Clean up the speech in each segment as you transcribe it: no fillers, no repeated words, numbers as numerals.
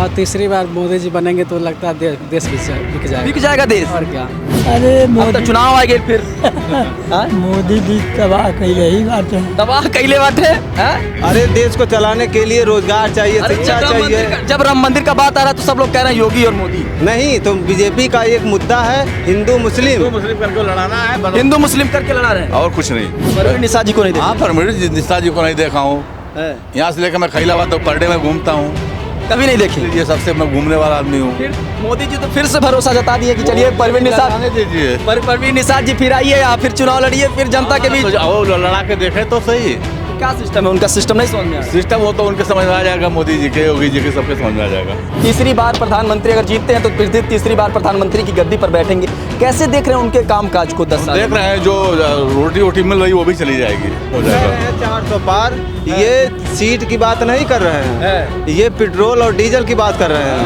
हाँ, तीसरी बार मोदी जी बनेंगे तो लगता है देश बिक जाएगा। बिक जाएगा देश। और क्या। अरे अब तो मोदी चुनाव आ गए फिर हाँ? मोदी जी तबाह कैले ही बात है। तबाह कैले बाटे हाँ? अरे देश को चलाने के लिए रोजगार चाहिए, अरे शिक्षा चाहिए। जब राम मंदिर का बात आ रहा है तो सब लोग कह रहे हैं योगी और मोदी। नहीं तो बीजेपी का एक मुद्दा है हिंदू मुस्लिम करके लड़ाना है, हिंदू मुस्लिम करके लड़ा रहे हैं। और कुछ नहीं। परवीन निशा जी को नहीं देखा हाँ, परमिट निशा जी को नहीं देखा हूँ। यहाँ से लेकर मैं खैलाबाद तक पर डे में घूमता हूँ। कभी नहीं देखे। ये सबसे मैं घूमने वाला आदमी हूँ। फिर मोदी जी तो फिर से भरोसा जता दिए कि चलिए परवीन निशा दीजिए, परवीन निशा जी फिर आइए या फिर चुनाव लड़िए फिर जनता के बीच। लड़ा के देखे तो सही। क्या सिस्टम है उनका, सिस्टम नहीं समझ में आ रहा। सिस्टम हो तो उनके समझ में आ जाएगा, मोदी जी के, योगी जी के, सबके समझ में आ जाएगा। तीसरी बार प्रधानमंत्री अगर जीतते हैं तो फिर तीसरी बार प्रधानमंत्री की गद्दी पर बैठेंगे। कैसे देख रहे हैं उनके कामकाज को 10 साल? देख रहे हैं जो रोटी वोटी मिल रही वो भी चली जाएगी, हो जाएगा। 400 पार। ये सीट की बात नहीं कर रहे हैं, ये पेट्रोल और डीजल की बात कर रहे हैं।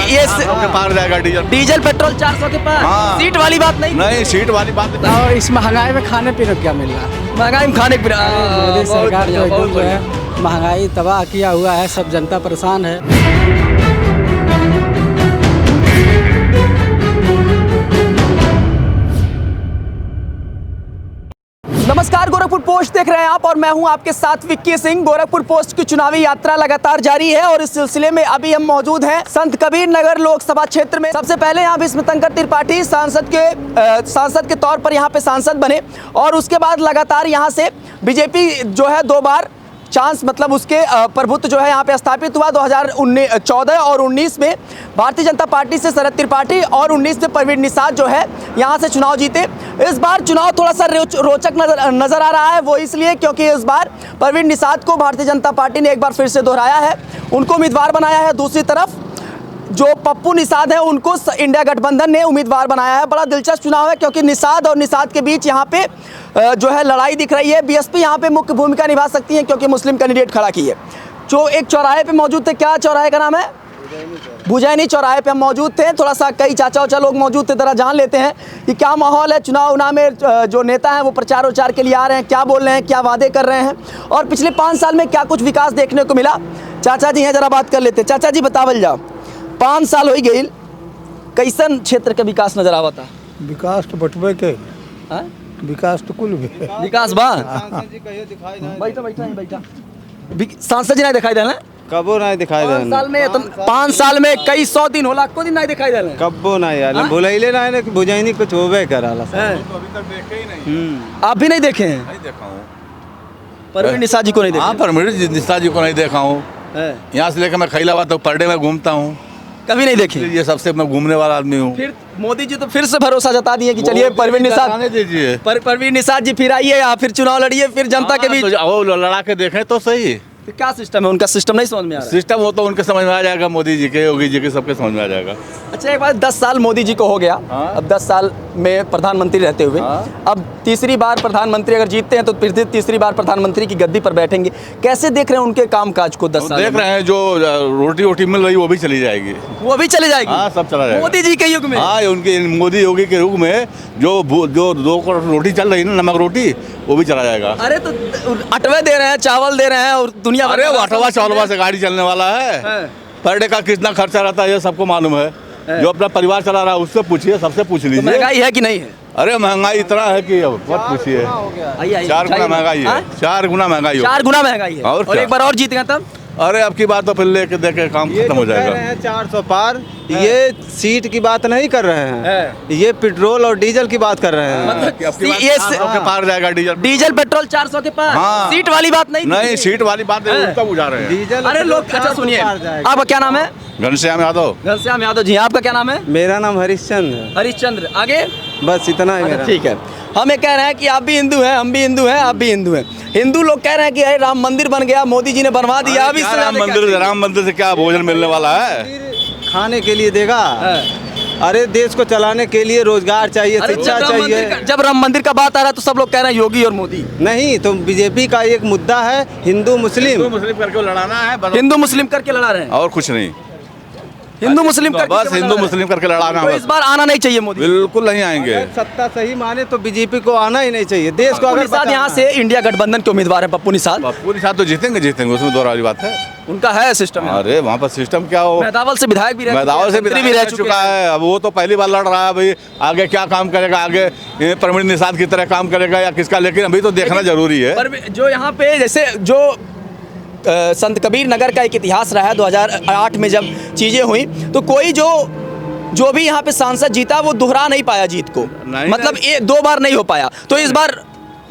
ये के पार जाएगा डीजल। डीजल पेट्रोल 400 के पार। हाँ। सीट वाली बात नहीं। नहीं, सीट वाली बात और इस महंगाई में खाने पीने को क्या मिल रहा है? महंगाई में खाने पीने मोदी सरकार जो एकदम जो है महंगाई तबाह किया हुआ है, सब जनता परेशान है। नमस्कार, गोरखपुर पोस्ट देख रहे हैं आप और मैं हूं आपके साथ विक्की सिंह। गोरखपुर पोस्ट की चुनावी यात्रा लगातार जारी है और इस सिलसिले में अभी हम मौजूद हैं संत कबीर नगर लोकसभा क्षेत्र में। सबसे पहले यहाँ विस्मतंकर त्रिपाठी सांसद के तौर पर यहाँ पे सांसद बने और उसके बाद लगातार यहाँ से बीजेपी जो है 2 बार चांस मतलब उसके प्रभुत्व जो है यहाँ पे स्थापित हुआ। 2014 और 19 में भारतीय जनता पार्टी से शरद त्रिपाठी और 19 में परवीन निषाद जो है यहाँ से चुनाव जीते। इस बार चुनाव थोड़ा सा रोचक नजर आ रहा है, वो इसलिए क्योंकि इस बार परवीन निषाद को भारतीय जनता पार्टी ने एक बार फिर से दोहराया है, उनको उम्मीदवार बनाया है। दूसरी तरफ जो पप्पू निषाद है उनको इंडिया गठबंधन ने उम्मीदवार बनाया है। बड़ा दिलचस्प चुनाव है क्योंकि निषाद और निषाद के बीच यहाँ पे जो है लड़ाई दिख रही है। बीएसपी यहाँ पे मुख्य भूमिका निभा सकती है क्योंकि मुस्लिम कैंडिडेट खड़ा की है। जो एक चौराहे पे मौजूद थे, क्या चौराहे का नाम है? भुजैनी चौराहे पे हम मौजूद थे। थोड़ा सा कई चाचा उचा लोग मौजूद थे, जरा जान लेते हैं कि क्या माहौल है। चुनाव में जो नेता हैं वो प्रचार उचार के लिए आ रहे हैं, क्या बोल रहे हैं, क्या वादे कर रहे हैं और पिछले 5 साल में क्या कुछ विकास देखने को मिला। चाचा जी हैं, जरा बात कर लेते हैं। चाचा जी बतावल जाओ, 5 साल हो गई, कैसन क्षेत्र के विकास नजर आवता? विकास तो बटबे के हाँ? विकास तो कुल भी विकास बा बैठा सांसद जी नहीं दिखाई दे रहे कबो नहीं दिखाई 5 साल में। 5 साल में कई 100 दिन होला, को दिन नहीं दिखाई दे रहे। कबो नहीं यार, भुलैले नहीं कि बुझैनी कुछ होबे कराला। अभी तक देखे ही नहीं। आप भी नहीं देखे हैं? नहीं देखा हूँ। परवीन निशा जी को नहीं हाँ, देखा? परमिट निशा जी को नहीं देखा हूँ। यहाँ से लेकर मैं खैलाबाद तक पर डे में घूमता हूँ। कभी नहीं देखे। ये सबसे मैं घूमने वाला आदमी हूँ। फिर मोदी जी तो फिर से भरोसा जता दिए कि चलिए परवीन निषाद दीजिए, परवीन निषाद जी फिर आइए या फिर चुनाव लड़िए फिर जनता के बीच। लड़ा के देखे तो सही। तो क्या सिस्टम है उनका, सिस्टम नहीं समझ में आ रहा। सिस्टम हो तो उनके समझ में आ जाएगा, मोदी जी के, योगी जी के, सबके समझ में आ जाएगा। अच्छा, एक बात, 10 साल मोदी जी को हो गया। हाँ? अब 10 साल में प्रधानमंत्री रहते हुए अब तीसरी बार प्रधानमंत्री अगर जीतते हैं तो फिर तीसरी बार प्रधानमंत्री की गद्दी पर बैठेंगे। कैसे देख रहे हैं उनके कामकाज को 10 साल? देख रहे हैं जो रोटी वोटी मिल रही वो भी चली जाएगी, वो भी चले जाएगी। हाँ, सब चला जाएगा मोदी जी के युग में। हाँ, उनके मोदी योगी के युग में जो 2 करोड़ रोटी चल रही है ना, नमक रोटी, वो भी चला जाएगा। अरे तो अटवे दे रहे हैं, चावल दे रहे हैं और दुनिया। अरे वो अठवा चावलवा से गाड़ी चलने वाला है। पर डे का कितना खर्चा रहता है ये सबको मालूम है। जो अपना परिवार चला रहा है उससे पूछिए, सबसे पूछ लीजिए। महंगाई है कि नहीं है? अरे महंगाई इतना है कि अब मत पूछिए। 4 गुना महंगाई है। 4 गुना महंगाई है। 4 गुना महंगाई है। और एक बार और जीत गया तब? अरे अब की बात तो फिर लेके देखे काम खत्म हो जाएगा। 400 पार। ये सीट की बात नहीं कर रहे हैं, ये पेट्रोल और डीजल की बात कर रहे हैं। ये के पार जाएगा डीजल पेट्रोल 400 के पार। हाँ। सीट वाली बात नहीं। नहीं, सीट वाली बात उसका बुझा रहे हैं। डीजल अरे लोग, अच्छा सुनिए, आपका क्या नाम है? घनश्याम यादव। घनश्याम यादव जी। आपका क्या नाम है? मेरा नाम हरिश्चंद्र है। हरिश्चंद्र। आगे बस इतना ही मेरा। ठीक है। हम ये कह रहे हैं कि आप भी हिंदू हैं, हम भी हिंदू हैं, आप भी हिंदू हैं। हिंदू लोग कह रहे हैं कि अरे राम मंदिर बन गया, मोदी जी ने बनवा दिया। अभी राम मंदिर से क्या भोजन मिलने वाला है? खाने के लिए देगा। अरे देश को चलाने के लिए रोजगार चाहिए, शिक्षा चाहिए। जब राम मंदिर का बात आ रहा है तो सब लोग कह रहे हैं योगी और मोदी। नहीं तो बीजेपी का एक मुद्दा है हिंदू मुस्लिम करके लड़ाना है, हिंदू मुस्लिम करके लड़ा रहे हैं और कुछ नहीं। हिंदू मुस्लिम बस हिंदू मुस्लिम करके लड़ाना तो है। इस बार आना नहीं चाहिए मोदी। बिल्कुल नहीं आएंगे। सत्ता सही माने तो बीजेपी को आना ही नहीं चाहिए। देश को अगर यहाँ से इंडिया गठबंधन के उम्मीदवार है पप्पू निषाद। पप्पू निषाद तो जीतेंगे, उसमें 2 वाली बात है। उनका है सिस्टम। अरे वहाँ पर सिस्टम क्या हो, मेहदावल से विधायक भी रह मैदान से मंत्री भी रह चुके चुका है। अब वो तो पहली बार लड़ रहा है, भाई आगे क्या काम करेगा, आगे ये प्रवीण निषाद की तरह काम करेगा या किसका, लेकिन अभी तो देखना जरूरी है। पर जो यहाँ पे जैसे जो संत कबीर नगर का एक इतिहास रहा है 2008 में जब चीज़ें हुई, तो कोई जो भी यहाँ पे सांसद जीता वो दोहरा नहीं पाया जीत को, नहीं, मतलब ये 2 बार नहीं हो पाया। तो इस बार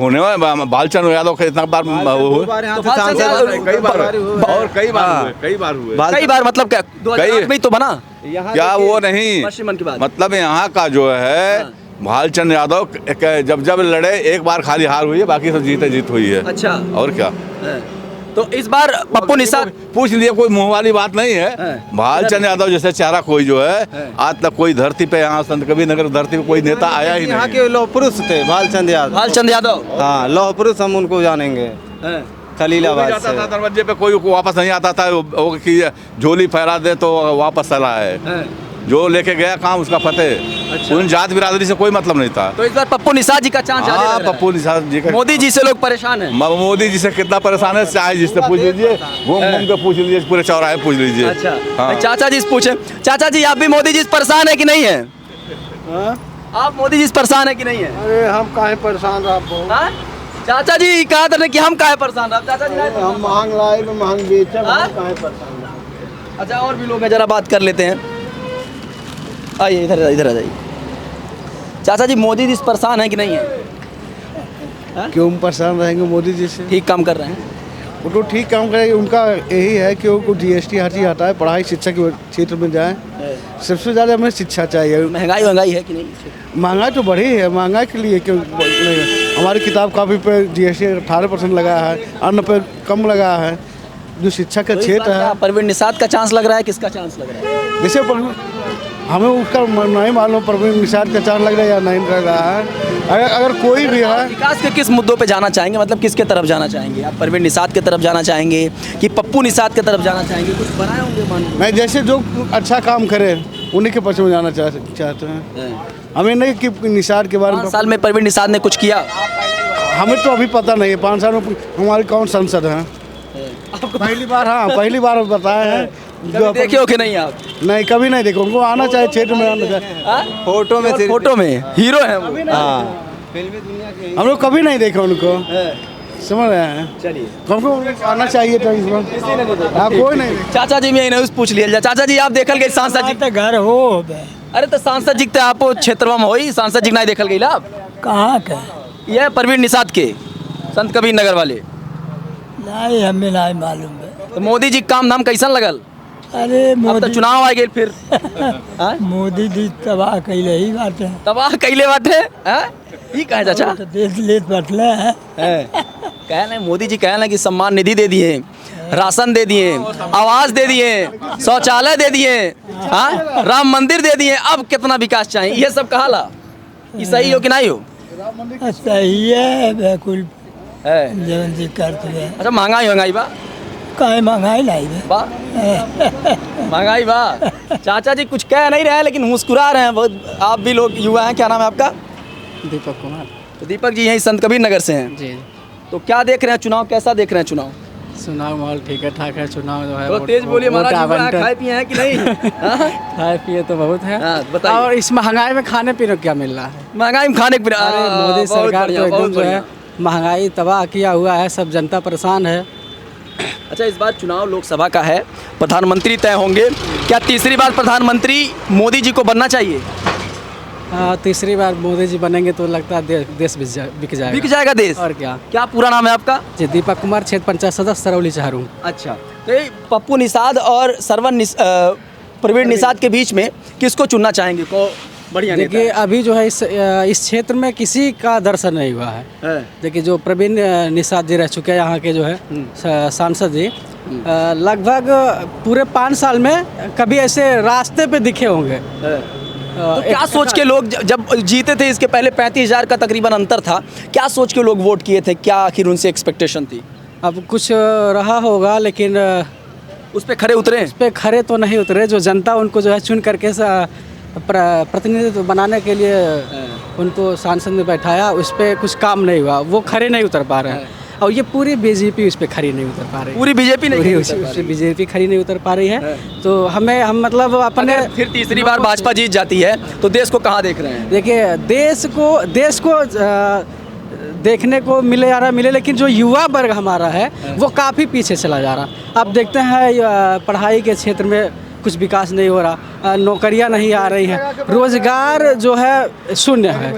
होने वाला बालचंद्र यादव का इतना बार तो कई बार और कई बार हुए कई बार, मतलब क्या 2008 में तो बना क्या वो नहीं, पश्चिम मन की बात। मतलब यहाँ का जो है भालचंद्र यादव जब लड़े एक बार खाली हार हुई है, बाकी सब जीत हुई है। अच्छा, और क्या, तो इस बार पप्पू निषाद पूछ लिए, कोई मुंह वाली बात नहीं है। भालचंद्र यादव जैसे चेहरा कोई जो है आज तक कोई धरती पे, यहाँ संत कबीर नगर धरती पे कोई नेता आया ही यहाँ नहीं। के लौह पुरुष थे भालचंद्र यादव। हाँ, लौह पुरुष हम उनको जानेंगे। खलीलाबाद जाता से था दरवाजे पे, कोई वापस नहीं आता था वो कि झोली फहरा दे तो वापस चला है। जो लेके गया काम उसका फतेह। उन जात बिरादरी से कोई मतलब नहीं था। तो इस बार पप्पू निषाद जी का चांस ज्यादा लग रहा है। पप्पू निषाद जी का, मोदी जी से लोग परेशान हैं। मोदी जी से कितना परेशान है, चाहे जिससे पूछ लीजिए, घूम घूम के पूछ लीजिए, पूरे चौराहे पूछ लीजिए। अच्छा, हाँ। चाचा जी से पूछे, चाचा जी आप भी मोदी जी से परेशान है कि नहीं है? आप मोदी जी से परेशान है कि नहीं है? अरे हम काहे परेशान रहा, हाँ? चाचा जी कहा था कि हम काहे परेशान रहा, चाचा जी नहीं? हम महंग लाए में महंग बेचे, हाँ? हम काहे परेशान रहा। अच्छा, और भी लोग हैं, जरा बात कर लेते हैं। आइए इधर आ जाइए। चाचा जी मोदी जी से परेशान है कि नहीं है? क्यों हम परेशान रहेंगे मोदी जी से? ठीक काम कर रहे हैं। वो तो ठीक काम करेंगे, उनका यही है कि उनको जीएसटी हर चीज़ हटाए, पढ़ाई शिक्षा के क्षेत्र में जाए। सबसे ज़्यादा हमें शिक्षा चाहिए। महंगाई है कि नहीं? महंगाई तो बढ़ी है, महंगाई के लिए क्यों नहीं? हमारी किताब कापी पे जीएसटी 18% लगा है, अन्न पे कम लगा है। जो शिक्षा का क्षेत्र है, प्रवीण निषाद का चांस लग रहा है, किसका चांस लग रहा है? जैसे हमें उसका नहीं मालूम प्रवीण निषाद का चांस लग रहा है या नहीं लग रहा है। अगर कोई भी है, विकास के किस मुद्दों पे जाना चाहेंगे, मतलब किसके तरफ जाना चाहेंगे आप? प्रवीण निषाद की तरफ जाना चाहेंगे कि पप्पू निषाद की तरफ जाना चाहेंगे? कुछ बनाए होंगे मान लो। मैं जैसे जो अच्छा काम करे उन्हीं के पक्ष में जाना चाहते हैं। हमें नहीं कि निषाद के बारे में 5 साल में प्रवीण निषाद ने कुछ किया? हमें तो अभी पता नहीं है। 5 साल में हमारे कौन सांसद हैं? पहली बार, हाँ पहली बार बताए हैं। कभी देखे हो कि नहीं आप? नहीं, कभी नहीं देखो। उनको आना चाहिए, क्षेत्र में आना चाहिए। फोटो में सिर्फ- फोटो में हीरो है वो। हाँ, हम लोग कभी नहीं देखे उनको, समझ रहे हैं? चलिए, हमको आना चाहिए था इस बार। हाँ, कोई नहीं। चाचा जी में नहीं पूछ लिया। चाचा जी आप देखल गए सांसद जी? घर हो अरे तो सांसद जी आप क्षेत्र में होई, सांसद जी नहीं देखल गई आप? कहाँ का? ये प्रवीण निषाद के संत कबीर नगर वाले। नहीं, हमें नहीं मालूम है। तो मोदी जी काम धाम कैसन लगल? अरे अब तो चुनाव आ गए फिर। हाँ? मोदी जी तबाह कैले ही बात है। तबाह कैले बाटे। ये कहे चाचा? देश लेत बटले है। कहे ना मोदी जी कहे ना कि सम्मान निधि दे दिए, राशन दे दिए, आवास दे दिए, शौचालय दे दिए, हाँ राम मंदिर दे दिए, अब कितना विकास चाहिए, ये सब कहा ला। ये सही हो कि नहीं हो? सही है, बिल्कुल है। जीवन जी करते हैं। अच्छा, महंगाई बा? काहे महंगाई लाई है? बा महंगाई बा। चाचा जी कुछ कह नहीं रहे लेकिन मुस्कुरा रहे हैं बहुत। आप भी लोग युवा हैं, क्या नाम है आपका? दीपक कुमार। तो दीपक जी यहीं संत कबीर नगर से हैं। जी, तो क्या देख रहे हैं चुनाव, कैसा देख रहे हैं चुनाव? चुनाव माहौल ठीक है, ठाक है। चुनाव जो है तो तेज बोलिए महाराज, वोट युवा हैं, आवंटन- खाए पिए हैं कि नहीं? हाँ? खाए पिए तो बहुत है। हाँ, बताइए। और इस महंगाई में खाने पीने को क्या मिल रहा है? महंगाई में खाने पीने, अरे मोदी बहुत सरकार बढ़िया, तो एकदम बहुत जो है बढ़िया। महंगाई तबाह किया हुआ है, सब जनता परेशान है। अच्छा, इस बार चुनाव लोकसभा का है, प्रधानमंत्री तय होंगे। क्या तीसरी बार प्रधानमंत्री मोदी जी को बनना चाहिए? तीसरी बार मोदी जी बनेंगे तो लगता है देश बिक जाएगा। बिक जाएगा देश। और क्या। क्या पूरा नाम है आपका? जी, दीपक कुमार, क्षेत्र पंचायत सदस्य, सरौली चहारू। अच्छा, तो ये पप्पू निषाद और प्रवीण निषाद के बीच में किसको चुनना चाहेंगे? को बढ़िया नेता देखिए, अभी जो है इस क्षेत्र में किसी का दर्शन नहीं हुआ है। है। देखिए, जो प्रवीण निषाद जी रह चुके हैं यहाँ के जो है सांसद जी, लगभग पूरे 5 साल में कभी ऐसे रास्ते पे दिखे होंगे। तो क्या सोच के लोग जब जीते थे, इसके पहले 35,000 का तकरीबन अंतर था, क्या सोच के लोग वोट किए थे? क्या आखिर उनसे एक्सपेक्टेशन थी? अब कुछ रहा होगा, लेकिन उस पर खरे उतरे? उस पर खरे तो नहीं उतरे। जो जनता उनको जो है चुन करके प्रतिनिधित्व बनाने के लिए उनको सांसद में बैठाया, उस पर कुछ काम नहीं हुआ, वो खरे नहीं उतर पा रहे हैं। और ये पूरी बीजेपी उस पर खड़ी नहीं उतर पा रही है। पूरी बीजेपी नहीं पूरी खड़ी उस उतर पा पे बीजेपी खड़ी नहीं उतर पा रही है। तो हम मतलब अपने अगर फिर तीसरी बार भाजपा जीत जाती है तो देश को कहाँ देख रहे हैं? देखिए देश को देखने को मिले, लेकिन जो युवा वर्ग हमारा है वो काफ़ी पीछे चला जा रहा। अब देखते हैं पढ़ाई के क्षेत्र में कुछ विकास नहीं हो रहा, नौकरियां नहीं आ रही हैं, रोजगार जो है शून्य है।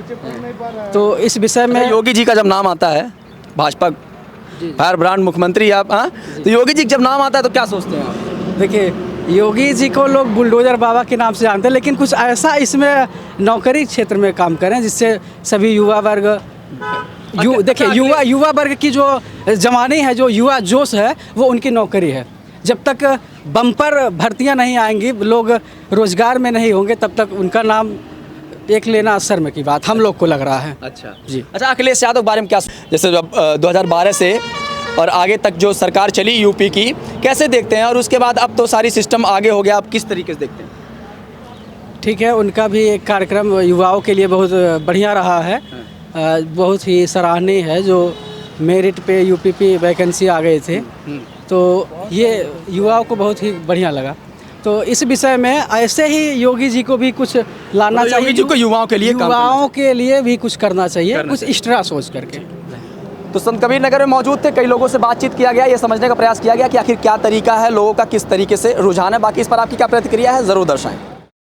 तो इस विषय में योगी जी का जब नाम आता है, भाजपा फायर ब्रांड मुख्यमंत्री आप, हाँ, तो योगी जी जब नाम आता है तो क्या सोचते हैं आप? देखिए योगी जी को लोग बुलडोजर बाबा के नाम से जानते हैं, लेकिन कुछ ऐसा इसमें नौकरी क्षेत्र में काम करें जिससे सभी युवा वर्ग देखिए युवा वर्ग की जो जवानी है, जो युवा जोश है, वो उनकी नौकरी है। जब तक बम्पर भर्तियां नहीं आएंगी, लोग रोजगार में नहीं होंगे, तब तक उनका नाम एक लेना शर्म की बात हम लोग को लग रहा है। अच्छा जी। अच्छा, अखिलेश यादव के बारे में क्या, जैसे जब 2012 से और आगे तक जो सरकार चली यूपी की, कैसे देखते हैं? और उसके बाद अब तो सारी सिस्टम आगे हो गया, आप किस तरीके से देखते हैं? ठीक है, उनका भी एक कार्यक्रम युवाओं के लिए बहुत बढ़िया रहा है, बहुत ही सराहनीय है। जो मेरिट पे यूपीपी वैकेंसी आ गए थे, तो ये युवाओं को बहुत ही बढ़िया लगा। तो इस विषय में ऐसे ही योगी जी को भी कुछ लाना चाहिए। योगी जी को युवाओं के लिए युवाओं के लिए भी कुछ करना चाहिए, कुछ एक्स्ट्रा सोच करके। तो संत कबीर नगर में मौजूद थे, कई लोगों से बातचीत किया गया, ये समझने का प्रयास किया गया कि आखिर क्या तरीका है, लोगों का किस तरीके से रुझान है। बाकी इस पर आपकी क्या प्रतिक्रिया है, ज़रूर दर्शाएं।